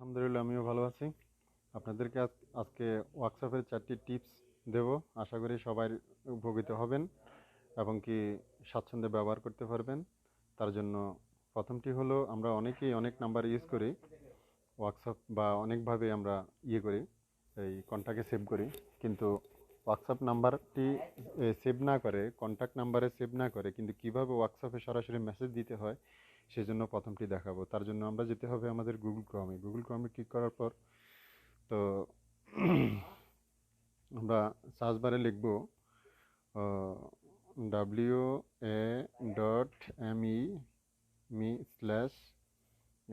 আলহামদুলিল্লাহ, আমিও ভালো আছি। আপনাদেরকে আজকে ওয়ার্কশপের 4টি টিপস দেব। আশা করি সবাই উপকৃত হবেন এবং কি স্বাচ্ছন্দ্যে ব্যবহার করতে পারবেন। তার জন্য প্রথমটি হলো, আমরা অনেকেই অনেক নাম্বার ইউজ করি ওয়ার্কশপ বা অনেকভাবে আমরা করি, এই কন্ট্যাক্টে সেভ করি। কিন্তু হোয়াটসঅ্যাপ নাম্বারটি সেভ না করে, কন্ট্যাক্ট নাম্বারে সেভ না করে কিন্তু কিভাবে ওয়ার্কশপে সরাসরি মেসেজ দিতে হয় সেজন্য প্রথমটি দেখাবো। তার জন্য আমরা যেতে হবে আমাদের গুগল ক্রমে ক্লিক করার পর তো আমরা সার্চ বারে লিখব WA.ME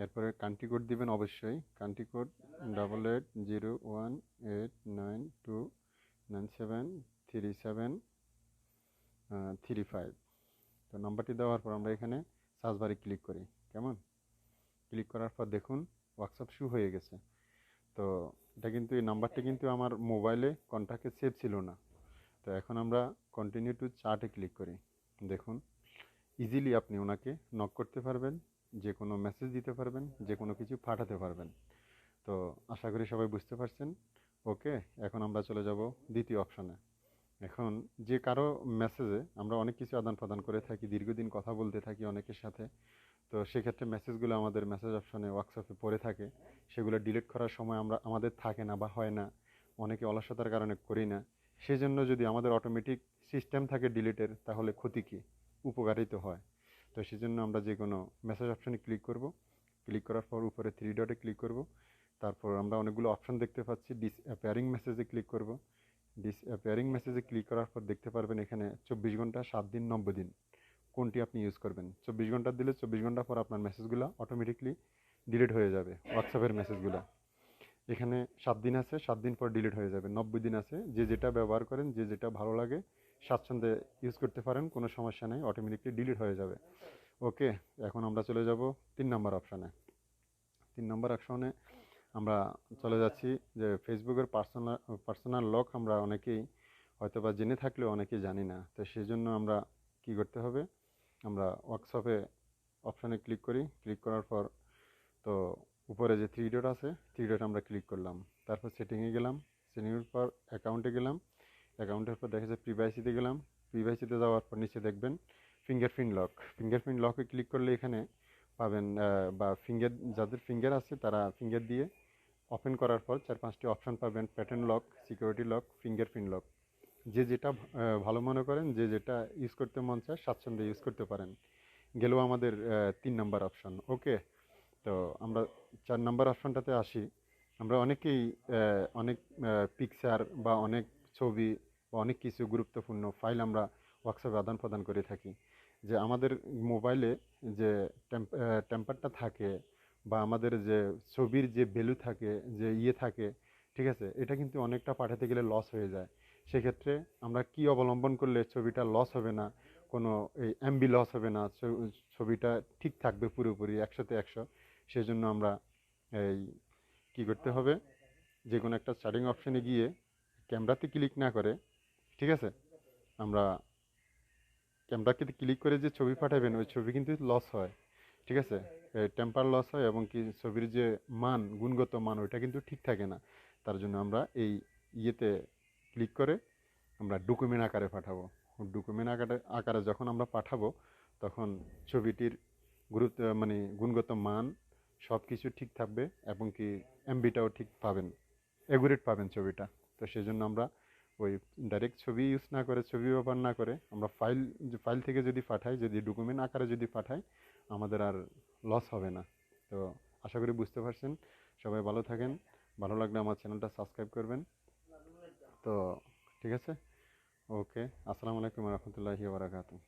এরপরে কান্ট্রি কোড দিবেন অবশ্যই। Country code 880189273735। তো নাম্বারটি দেওয়ার পর আমরা এখানে সার্চ বারে ক্লিক করি। কেমন? ক্লিক করার পর দেখুন হোয়াটসঅ্যাপ শু হয়ে গেছে। তো এটা কিন্তু, এই নাম্বারটি কিন্তু আমার মোবাইলে কন্ট্যাক্টে সেভ ছিল না। তো এখন আমরা কন্টিনিউ টু চার্টে ক্লিক করি। দেখুন ইজিলি আপনি ওনাকে নক করতে পারবেন, যে কোনো মেসেজ দিতে পারবেন, যে কোনো কিছু পাঠাতে পারবেন। তো আশা করি সবাই বুঝতে পারছেন। ওকে, এখন আমরা চলে যাব দ্বিতীয় অপশনে। এখন যে কারো মেসেজে আমরা অনেক কিছু আদান প্রদান করে থাকি, দীর্ঘদিন কথা বলতে থাকি অনেকের সাথে। তো সেক্ষেত্রে মেসেজগুলো আমাদের মেসেজ অপশনে হোয়াটসঅ্যাপে পড়ে থাকে, সেগুলো ডিলিট করার সময় আমাদের থাকে না বা হয় না, অনেকে অলসতার কারণে করি না। সেজন্য যদি আমাদের অটোমেটিক সিস্টেম থাকে ডিলিটের, তাহলে ক্ষতি কী, উপকারিত হয়। তো সেজন্য আমরা যে কোনো মেসেজ অপশনে ক্লিক করব। ক্লিক করার পর উপরে থ্রি ডটে ক্লিক করব। তারপর আমরা অনেকগুলো অপশন দেখতে পাচ্ছি, ডিসঅ্যাপিয়ারিং মেসেজে ক্লিক করব। ডিসঅ্যাপিয়ারিং মেসেজে ক্লিক করার পর দেখতে পারবেন এখানে 24 ঘন্টা, 7 দিন, 90 দিন কোনটি আপনি ইউজ করবেন। 24 ঘন্টা দিলে 24 ঘন্টা পর আপনার মেসেজগুলো অটোমেটিকলি ডিলিট হয়ে যাবে, হোয়াটসঅ্যাপের মেসেজগুলো। এখানে 7 দিন আছে, 7 দিন পর ডিলিট হয়ে যাবে। 90 দিন আছে, যে যেটা ব্যবহার করেন, যে যেটা ভালো লাগে স্বাচ্ছন্দ্যে ইউজ করতে পারেন, কোনো সমস্যা নেই, অটোমেটিকলি ডিলিট হয়ে যাবে। ওকে, এখন আমরা চলে যাব 3 নম্বর অপশানে। 3 নম্বর অপশনে আমরা চলে যাচ্ছি যে ফেসবুকের পার্সোনাল লক আমরা অনেকেই হয়তো বা জেনে থাকলেও অনেকেই জানি না। তো সেই জন্য আমরা কি করতে হবে, আমরা হোয়াটসঅ্যাপে অপশানে ক্লিক করি। ক্লিক করার পর তো উপরে যে থ্রি ডট আছে, থ্রি ডট আমরা ক্লিক করলাম। তারপর সেটিংয়ে গেলাম। সেটিংয়ের পর অ্যাকাউন্টে গেলাম। অ্যাকাউন্টের পর দেখা যায় প্রিভাইসিতে গেলাম। প্রিভাইসিতে যাওয়ার পর নিচে দেখবেন ফিঙ্গারপ্রিন্ট লক। ফিঙ্গারপ্রিন্ট লকে ক্লিক করলে এখানে পাবেন, বা ফিঙ্গার, যাদের ফিঙ্গার আছে তারা ফিঙ্গার দিয়ে ওপেন করার পর 4-5টি অপশান পাবেন: pattern lock, security lock, fingerprint lock. যে যেটা ভালো মনে করেন, যে যেটা ইউজ করতে মন চায় স্বাচ্ছন্দ্যে ইউজ করতে পারেন। গেলেও আমাদের 3 নম্বর অপশান। ওকে, তো আমরা 4 নম্বর অপশানটাতে আসি। আমরা অনেকেই অনেক পিকচার বা অনেক ছবি বা অনেক কিছু গুরুত্বপূর্ণ ফাইল আমরা হোয়াটসঅ্যাপে আদান প্রদান করে থাকি। যে আমাদের মোবাইলে যে টেম্পারটা থাকে বা আমাদের যে ছবির যে ভ্যালু থাকে, যে থাকে, ঠিক আছে, এটা কিন্তু অনেকটা পাঠাতে গেলে লস হয়ে যায়। সেক্ষেত্রে আমরা কি অবলম্বন করলে ছবিটা লস হবে না, কোনো এই এমবি লস হবে না, ছবিটা ঠিক থাকবে পুরোপুরি 100তে 100, সেজন্য আমরা এই কী করতে হবে, যে কোনো একটা স্টার্টিং অপশানে গিয়ে ক্যামেরাতে ক্লিক না করে, ঠিক আছে, আমরা ক্যামেরাকে ক্লিক করে যে ছবি পাঠাবেন, ওই ছবি কিন্তু লস হয়, ঠিক আছে, টেম্পার লস হয় এবং কি ছবির যে মান, গুণগত মান, ওইটা কিন্তু ঠিক থাকে না। তার জন্য আমরা এই ইয়েতে ক্লিক করে আমরা ডকুমেন্ট আকারে পাঠাবো। ডকুমেন্ট আকারে যখন আমরা পাঠাবো, তখন ছবিটির মানে গুণগত মান সব কিছু ঠিক থাকবে এবং কি এমবিটাও ঠিক পাবেন, অ্যাকুরেট পাবেন ছবিটা। তো সেই জন্য আমরা ওই ডাইরেক্ট ছবি ইউজ না করে, ছবি ব্যবহার না করে, আমরা ফাইল থেকে যদি পাঠাই, যদি ডকুমেন্ট আকারে যদি পাঠাই, আমাদের আর লস হবে না। তো আশা করি বুঝতে পারছেন। সবাই ভালো থাকেন। ভালো লাগলে আমার চ্যানেলটা সাবস্ক্রাইব করবেন। তো ঠিক আছে, ওকে, আসসালামু আলাইকুম রহমতুল্লাহি বারাকাতুহু।